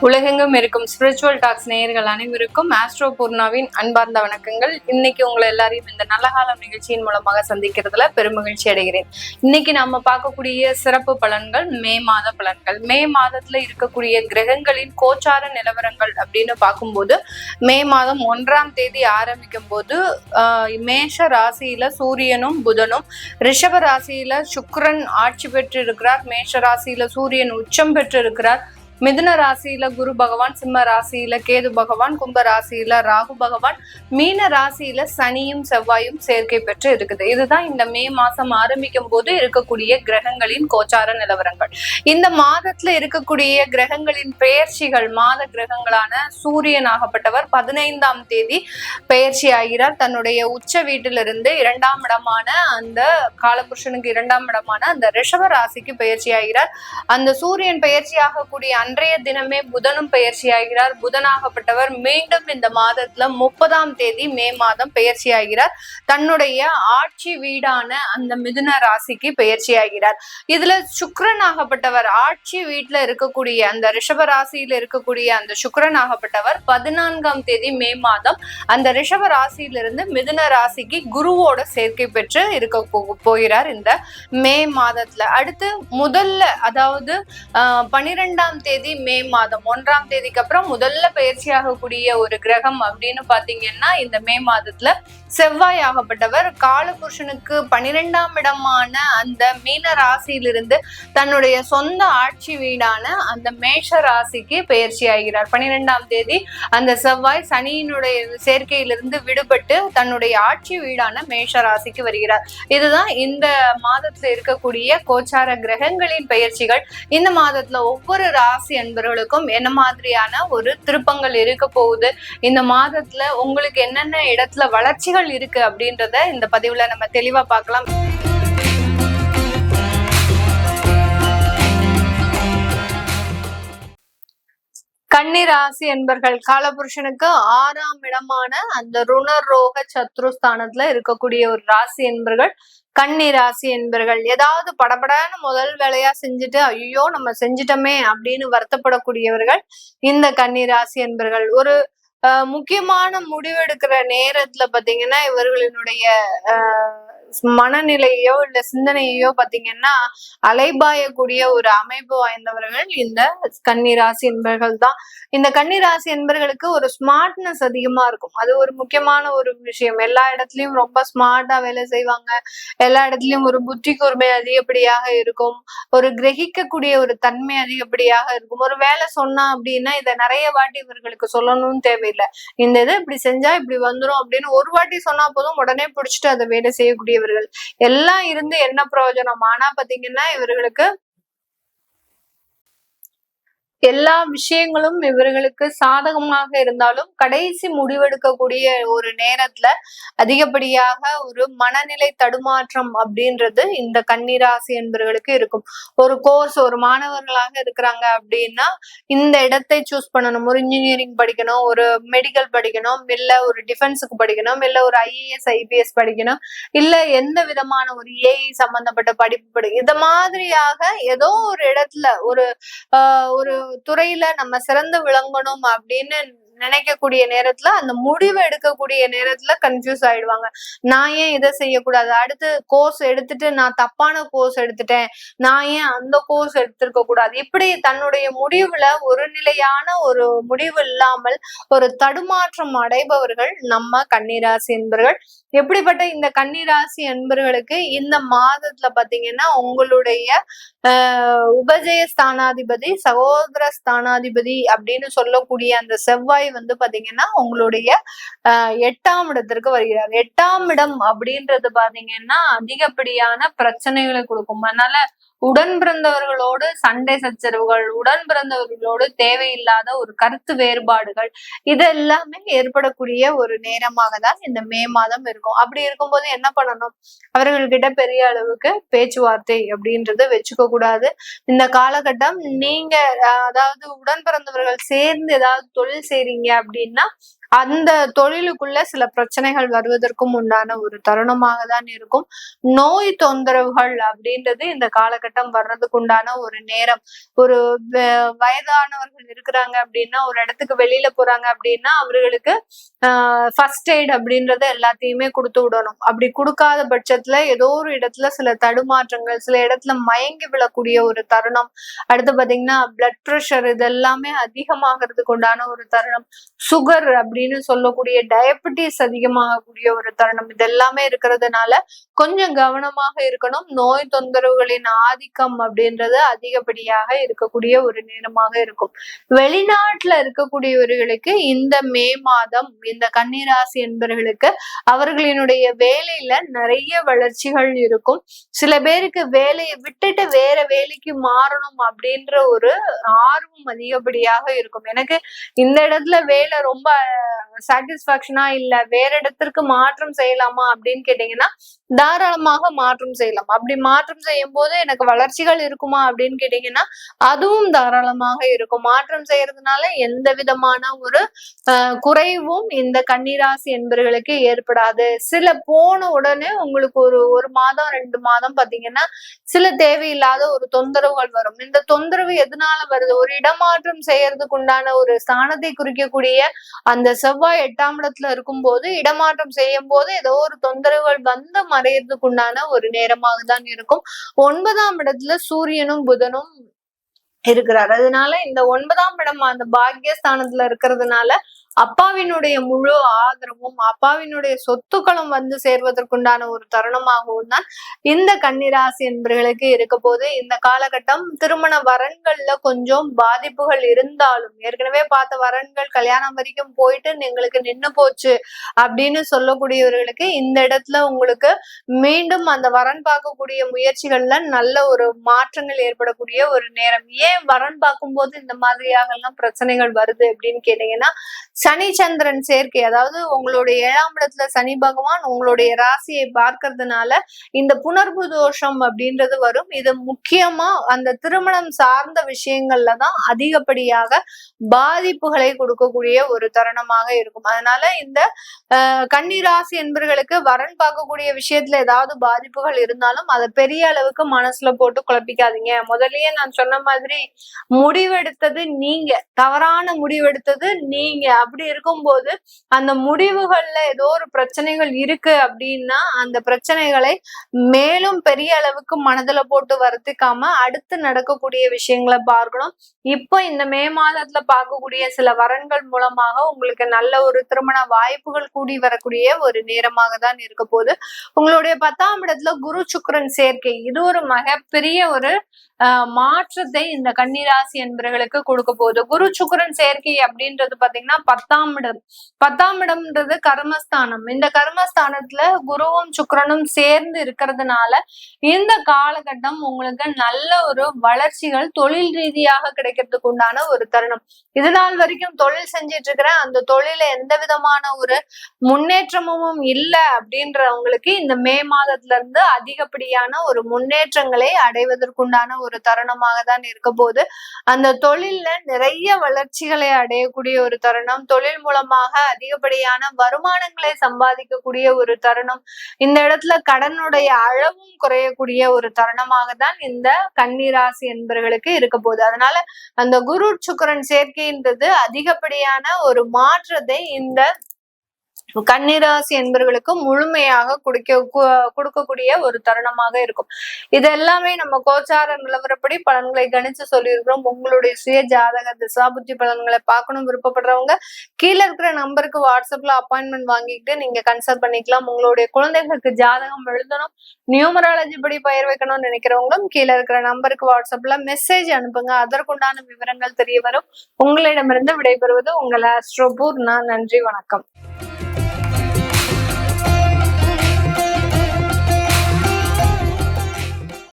உலகெங்கும் இருக்கும் spiritual tax நேயர்கள் அனைவருக்கும் ஆஸ்ட்ரோ பூர்ணாவின் அன்பார்ந்த வணக்கங்கள். இன்னைக்கு உங்களை எல்லாரையும் இந்த நல்ல காலம் நிகழ்ச்சியின் மூலமாக சந்திக்கிறதுல பெருமகிழ்ச்சி அடைகிறேன். இன்னைக்கு நம்ம பார்க்கக்கூடிய சிறப்பு பலன்கள் மே மாத பலன்கள். மே மாதத்துல இருக்கக்கூடிய கிரகங்களின் கோச்சார நிலவரங்கள் அப்படின்னு பார்க்கும்போது மே மாதம் 1ஆம் தேதி ஆரம்பிக்கும் போது மேஷ ராசியில சூரியனும் புதனும், ரிஷப ராசியில சுக்கிரன் ஆட்சி பெற்று இருக்கிறார், மேஷ ராசியில சூரியன் உச்சம் பெற்று இருக்கிறார், மிதுன ராசியில குரு பகவான், சிம்ம ராசியில கேது பகவான், கும்ப ராசியில ராகு பகவான், மீன ராசியில சனியும் செவ்வாயும் சேர்க்கை பெற்று இருக்குது. இதுதான் இந்த மே மாசம் ஆரம்பிக்கும் போது இருக்கக்கூடிய கிரகங்களின் கோச்சார நிலவரங்கள். இந்த மாதத்துல இருக்கக்கூடிய கிரகங்களின் பெயர்ச்சிகள், மாத கிரகங்களான சூரியன் ஆகப்பட்டவர் 15ஆம் தேதி பெயர்ச்சி ஆகிறார். தன்னுடைய உச்ச வீட்டிலிருந்து 2ஆம் இடமான அந்த காலபுருஷனுக்கு 2ஆம் இடமான அந்த ரிஷப ராசிக்கு பெயர்ச்சி ஆகிறார். அந்த சூரியன் பெயர்ச்சி ஆகக்கூடிய அன்றைய தினமே புதனும் பெயர்ச்சி ஆகிறார். புதனாகப்பட்டவர் மீண்டும் இந்த மாதத்துல 30ஆம் தேதி மே மாதம் பெயர்ச்சி ஆகிறார். தன்னுடைய ஆட்சி வீடான அந்த மிதுன ராசிக்கு பெயர்ச்சி ஆகிறார். இதுல சுக்கிரன் ஆகப்பட்டவர் ஆட்சி வீட்டுல இருக்கக்கூடிய அந்த ரிஷப ராசியில இருக்கக்கூடிய அந்த சுக்கிரன் ஆகப்பட்டவர் 14ஆம் தேதி மே மாதம் அந்த ரிஷப ராசியிலிருந்து மிதுன ராசிக்கு குருவோட சேர்க்கை பெற்று இருக்க போகிறார் இந்த மே மாதத்துல. அடுத்து முதல்ல அதாவது 12ஆம் தேதி மே மாதம் 1ஆம் தேதிக்கு அப்புறம் முதல்ல பயிற்சி ஆகக்கூடிய ஒரு கிரகம் அப்படின்னு பாத்தீங்கன்னா இந்த மே மாதத்துல செவ்வாய் ஆகப்பட்டவர் காலபுருஷனுக்கு 12ஆம் இடமான அந்த மீன ராசியிலிருந்து தன்னுடைய சொந்த ஆட்சி வீடான அந்த மேஷ ராசிக்கு பெயர்ச்சி ஆகிறார். 12ஆம் தேதி அந்த செவ்வாய் சனியினுடைய சேர்க்கையிலிருந்து விடுபட்டு தன்னுடைய ஆட்சி வீடான மேஷ ராசிக்கு வருகிறார். இதுதான் இந்த மாதத்துல இருக்கக்கூடிய கோச்சார கிரகங்களின் பெயர்ச்சிகள். இந்த மாதத்துல ஒவ்வொரு ராசி அன்பர்களுக்கும் என்ன மாதிரியான ஒரு திருப்பங்கள் இருக்க போகுது, இந்த மாதத்துல உங்களுக்கு என்னென்ன இடத்துல வளர்ச்சிகள் இருக்கு அப்படின்றத இந்த பதிவுல நம்ம தெளிவா பார்க்கலாம். கன்னி ராசி என்பர்கள் காலபுருஷனுக்கு 6ஆம் இடமான அந்த ருணரோக சத்ருஸ்தானத்துல இருக்கக்கூடிய ஒரு ராசி என்பர்கள் கன்னி ராசி என்பர்கள். ஏதாவது படபடன்னு முதல் வேலையா செஞ்சுட்டு ஐயோ நம்ம செஞ்சிட்டோமே அப்படின்னு வருத்தப்படக்கூடியவர்கள் இந்த கன்னி ராசி என்பர்கள். ஒரு முக்கியமான முடிவெடுக்கிற நேரத்துல பாத்தீங்கன்னா இவர்களினுடைய மனநிலையோ இல்ல சிந்தனையோ பாத்தீங்கன்னா அலைபாயக்கூடிய ஒரு அமைப்பு வாய்ந்தவர்கள் இந்த கன்னிராசி என்பர்கள் தான். இந்த கன்னிராசி என்பர்களுக்கு ஒரு ஸ்மார்ட்னஸ் அதிகமா இருக்கும். அது ஒரு முக்கியமான ஒரு விஷயம். எல்லா இடத்துலயும் ரொம்ப ஸ்மார்ட்டா வேலை செய்வாங்க. எல்லா இடத்துலயும் ஒரு புத்தி கூர்மை அதிகப்படியாக இருக்கும். ஒரு கிரகிக்கக்கூடிய ஒரு தன்மை அதிகப்படியாக இருக்கும். ஒரு வேலை சொன்னா அப்படின்னா இதை நிறைய வாட்டி இவர்களுக்கு சொல்லணும்னு தேவையில்லை. இந்த இது இப்படி செஞ்சா இப்படி வந்துரும் அப்படின்னு ஒரு வாட்டி சொன்னா போதும், உடனே பிடிச்சிட்டு அதை வேலை செய்யக்கூடிய எல்லாம் இருந்து என்ன பிரயோஜனம். ஆனா பாத்தீங்கன்னா இவர்களுக்கு எல்லா விஷயங்களும் இவர்களுக்கு சாதகமாக இருந்தாலும் கடைசி முடிவெடுக்கக்கூடிய ஒரு நேரத்துல அதிகப்படியாக ஒரு மனநிலை தடுமாற்றம் அப்படின்றது இந்த கன்னிராசி என்பவர்களுக்கு இருக்கும். ஒரு கோர்ஸ் ஒரு மாணவர்களாக இருக்கிறாங்க அப்படின்னா இந்த இடத்தை சூஸ் பண்ணணும். ஒரு இன்ஜினியரிங் படிக்கணும், ஒரு மெடிக்கல் படிக்கணும், இல்ல ஒரு டிஃபென்ஸுக்கு படிக்கணும், இல்ல ஒரு IAS IPS படிக்கணும், இல்ல எந்த விதமான ஒரு AI சம்பந்தப்பட்ட படிப்பு இந்த மாதிரியாக ஏதோ ஒரு இடத்துல ஒரு துறையில நம்ம சிறந்து விளங்கணும் அப்படின்னு நினைக்கக்கூடிய நேரத்துல அந்த முடிவை எடுக்கக்கூடிய நேரத்துல கன்ஃபியூஸ் ஆயிடுவாங்க. நான் ஏன் இதை செய்யக்கூடாது, அடுத்து கோர்ஸ் எடுத்துட்டு நான் தப்பான கோர்ஸ் எடுத்துட்டேன், நான் ஏன் அந்த கோர்ஸ் எடுத்திருக்க கூடாது, இப்படி தன்னுடைய முடிவுல ஒரு நிலையான ஒரு முடிவு இல்லாமல் ஒரு தடுமாற்றம் அடைபவர்கள் நம்ம கன்னிராசி என்பர்கள். எப்படிப்பட்ட இந்த கன்னிராசி என்பர்களுக்கு இந்த மாதத்துல பாத்தீங்கன்னா உங்களுடைய உபஜய ஸ்தானாதிபதி, சகோதர ஸ்தானாதிபதி அப்படின்னு சொல்லக்கூடிய அந்த செவ்வாய் வந்து பாத்தீங்கன்னா உங்களுடைய 8ஆம் இடத்திற்கு வருகிறார். 8ஆம் இடம் அப்படின்றது பாத்தீங்கன்னா அதிகப்படியான பிரச்சனைகளை கொடுக்கும். அதனால உடன் பிறந்தவர்களோடு சண்டை சச்சரவுகள், உடன் பிறந்தவர்களோடு தேவையில்லாத ஒரு கருத்து வேறுபாடுகள் இது எல்லாமே ஏற்படக்கூடிய ஒரு நேரமாக தான் இந்த மே மாதம் இருக்கும். அப்படி இருக்கும்போது என்ன பண்ணணும், அவர்கள்கிட்ட பெரிய அளவுக்கு பேச்சுவார்த்தை அப்படின்றது வச்சுக்க கூடாது. இந்த காலகட்டம் நீங்க அதாவது உடன் பிறந்தவர்கள் சேர்ந்து ஏதாவது தொழில் செய்றீங்க அப்படின்னா அந்த தொழிலுக்குள்ள சில பிரச்சனைகள் வருவதற்கும் உண்டான ஒரு தருணமாக தான் இருக்கும். நோய் தொந்தரவுகள் அப்படின்றது இந்த காலகட்டம் வர்றதுக்கு உண்டான ஒரு நேரம். ஒரு வயதானவர்கள் இருக்கிறாங்க அப்படின்னா, ஒரு இடத்துக்கு வெளியில போறாங்க அப்படின்னா அவர்களுக்கு ஃபர்ஸ்ட் எய்ட் அப்படின்றத எல்லாத்தையுமே கொடுத்து விடணும். அப்படி கொடுக்காத பட்சத்துல ஏதோ ஒரு இடத்துல சில தடுமாற்றங்கள், சில இடத்துல மயங்கி விழக்கூடிய ஒரு தருணம். அடுத்து பாத்தீங்கன்னா பிளட் ப்ரெஷர் இதெல்லாமே அதிகமாகிறதுக்கு உண்டான ஒரு தருணம். சுகர் அப்படின்னு சொல்லக்கூடிய டயபெட்டிஸ் அதிகமாகக்கூடிய ஒரு தருணம். இதெல்லாமே இருக்கிறதுனால கொஞ்சம் கவனமாக இருக்கணும். நோய் தொந்தரவுகளின் ஆதிக்கம் அப்படின்றது அதிகப்படியாக இருக்கக்கூடிய ஒரு நேரமாக இருக்கும். வெளிநாட்டுல இருக்கக்கூடியவர்களுக்கு இந்த மே மாதம், இந்த கன்னிராசி என்பவர்களுக்கு அவர்களினுடைய வேலையில நிறைய வளர்ச்சிகள் இருக்கும். சில பேருக்கு வேலையை விட்டுட்டு வேற வேலைக்கு மாறணும் அப்படின்ற ஒரு ஆர்வம் அதிகப்படியாக இருக்கும். எனக்கு இந்த இடத்துல வேலை ரொம்ப சாட்டிஸ்பாக்சனா இல்ல, வேற இடத்திற்கு மாற்றம் செய்யலாமா அப்படின்னு கேட்டீங்கன்னா தாராளமாக மாற்றம் செய்யலாம். அப்படி மாற்றம் செய்யும் போது எனக்கு வளர்ச்சிகள் இருக்குமா அப்படின்னு கேட்டீங்கன்னா அதுவும் தாராளமாக இருக்கும். மாற்றம் செய்யறதுனால எந்த விதமான ஒரு குறைவும் இந்த கன்னிராசி என்பவர்களுக்கு ஏற்படாது. சில போன உடனே உங்களுக்கு ஒரு மாதம் 2 மாதம் பாத்தீங்கன்னா சில தேவையில்லாத ஒரு தொந்தரவுகள் வரும். இந்த தொந்தரவு எதனால வருது? ஒரு இடமாற்றம் செய்யறதுக்கு உண்டான ஒரு ஸ்தானத்தை குறிக்கக்கூடிய அந்த செவ்வாய் 8ஆம் இடத்துல இருக்கும் போது இடமாற்றம் செய்யும் போது ஏதோ ஒரு தொந்தரவுகள் வந்து மறையறதுக்கு உண்டான ஒரு நேரமாக தான் இருக்கும். 9ஆம் இடத்துல சூரியனும் புதனும் இருக்கிறார். அதனால இந்த 9ஆம் இடம் அந்த பாக்கியஸ்தானத்துல இருக்கிறதுனால அப்பாவினுடைய முழு ஆதரவும் அப்பாவினுடைய சொத்துக்களும் வந்து சேர்வதற்குண்டான ஒரு தருணமாகவும் தான் இந்த கன்னிராசி என்பவர்களுக்கு இருக்க போது. இந்த காலகட்டம் திருமண வரன்கள்ல கொஞ்சம் பாதிப்புகள் இருந்தாலும், ஏற்கனவே பார்த்த வரன்கள் கல்யாணம் வரைக்கும் போயிட்டு எங்களுக்கு நின்னு போச்சு அப்படின்னு சொல்லக்கூடியவர்களுக்கு இந்த இடத்துல உங்களுக்கு மீண்டும் அந்த வரன் பார்க்கக்கூடிய முயற்சிகள்ல நல்ல ஒரு மாற்றங்கள் ஏற்படக்கூடிய ஒரு நேரம். ஏன் வரன் பார்க்கும் போது இந்த மாதிரியாக எல்லாம் பிரச்சனைகள் வருது அப்படின்னு கேட்டீங்கன்னா, சனி சந்திரன் சேர்க்கை, அதாவது உங்களுடைய 7ஆம் இடத்துல சனி பகவான் உங்களுடைய ராசியை பார்க்கறதுனால இந்த புணர்வு தோஷம் அப்படின்றது வரும். இது முக்கியமா அந்த திருமணம் சார்ந்த விஷயங்கள்ல தான் அதிகப்படியாக பாதிப்புகளை கொடுக்கக்கூடிய ஒரு தருணமாக இருக்கும். அதனால இந்த கன்னிராசி என்பவர்களுக்கு வரன் பார்க்கக்கூடிய விஷயத்துல ஏதாவது பாதிப்புகள் இருந்தாலும் அதை பெரிய அளவுக்கு மனசுல போட்டு குழப்பிக்காதீங்க. முதல்லயே நான் சொன்ன மாதிரி முடிவெடுத்தது நீங்க, தவறான முடிவெடுத்தது நீங்க. அப்படி இருக்கும்போது அந்த முடிவுகள்ல ஏதோ ஒரு பிரச்சனைகள் இருக்கு அப்படின்னா அந்த பிரச்சனைகளை மேலும் பெரிய அளவுக்கு மனதுல போட்டு வருத்திக்காம அடுத்து நடக்கக்கூடிய விஷயங்களை பார்க்கணும். இப்போ இந்த மே மாதத்துல பார்க்கக்கூடிய சில வரன்கள் மூலமாக உங்களுக்கு நல்ல ஒரு திருமண வாய்ப்புகள் கூடி வரக்கூடிய ஒரு நேரமாக தான் இருக்க போகுது. உங்களுடைய 10ஆம் இடத்துல குரு சுக்கிரன் சேர்க்கை, இது ஒரு மிகப்பெரிய ஒரு மாற்றத்தை இந்த கன்னிராசி என்பவர்களுக்கு கொடுக்க போகுது. குரு சுக்கிரன் சேர்க்கை அப்படின்றது பாத்தீங்கன்னா 10ஆம் இடம். 10ஆம் இடம்ன்றது கர்மஸ்தானம். இந்த கர்மஸ்தானத்துல குருவும் சுக்கிரனும் சேர்ந்து இருக்கிறதுனால இந்த காலகட்டம் உங்களுக்கு நல்ல ஒரு வளர்ச்சிகள் தொழில் ரீதியாக கிடைக்கிறதுக்கு உண்டான ஒரு தருணம். இது நாள் வரைக்கும் தொழில் செஞ்சிட்டு இருக்கிற அந்த தொழில எந்த விதமான ஒரு முன்னேற்றமும் இல்லை அப்படின்றவங்களுக்கு இந்த மே மாதத்துல இருந்து அதிகப்படியான ஒரு முன்னேற்றங்களை அடைவதற்குண்டான ஒரு தருணமாக தான் இருக்க போது. அந்த தொழில்ல நிறைய வளர்ச்சிகளை அடையக்கூடிய ஒரு தருணம், தொழில் மூலமாக அதிகப்படியான வருமானங்களை சம்பாதிக்கக்கூடிய ஒரு தருணம், இந்த இடத்துல கடனுடைய அளவும் குறையக்கூடிய ஒரு தருணமாக தான் இந்த கன்னிராசி என்பவர்களுக்கு இருக்க போகுது. அதனால அந்த குரு சுக்கிரன் சேர்க்கைன்றது அதிகப்படியான ஒரு மாற்றத்தை இந்த கன்னிராசி என்பவர்களுக்கு முழுமையாக கொடுக்கக்கூடிய ஒரு தருணமாக இருக்கும். இது எல்லாமே நம்ம கோச்சார நிலவரப்படி பலன்களை கணிச்சு சொல்லியிருக்கிறோம். உங்களுடைய சுய ஜாதக திசாபுத்தி பலன்களை பார்க்கணும் விருப்பப்படுறவங்க கீழே இருக்கிற நம்பருக்கு வாட்ஸ்அப்ல அப்பாயின்மெண்ட் வாங்கிட்டு நீங்க கன்சல்ட் பண்ணிக்கலாம். உங்களுடைய குழந்தைகளுக்கு ஜாதகம் எழுதணும், நியூமராலஜி படி பயிர் வைக்கணும்னு நினைக்கிறவங்களும் கீழே இருக்கிற நம்பருக்கு வாட்ஸ்அப்ல மெசேஜ் அனுப்புங்க. அதற்குண்டான விவரங்கள் தெரிய வரும். உங்களிடமிருந்து விடைபெறுவது உங்கள் ஆஸ்ட்ரோபூர்ணா. நன்றி, வணக்கம்.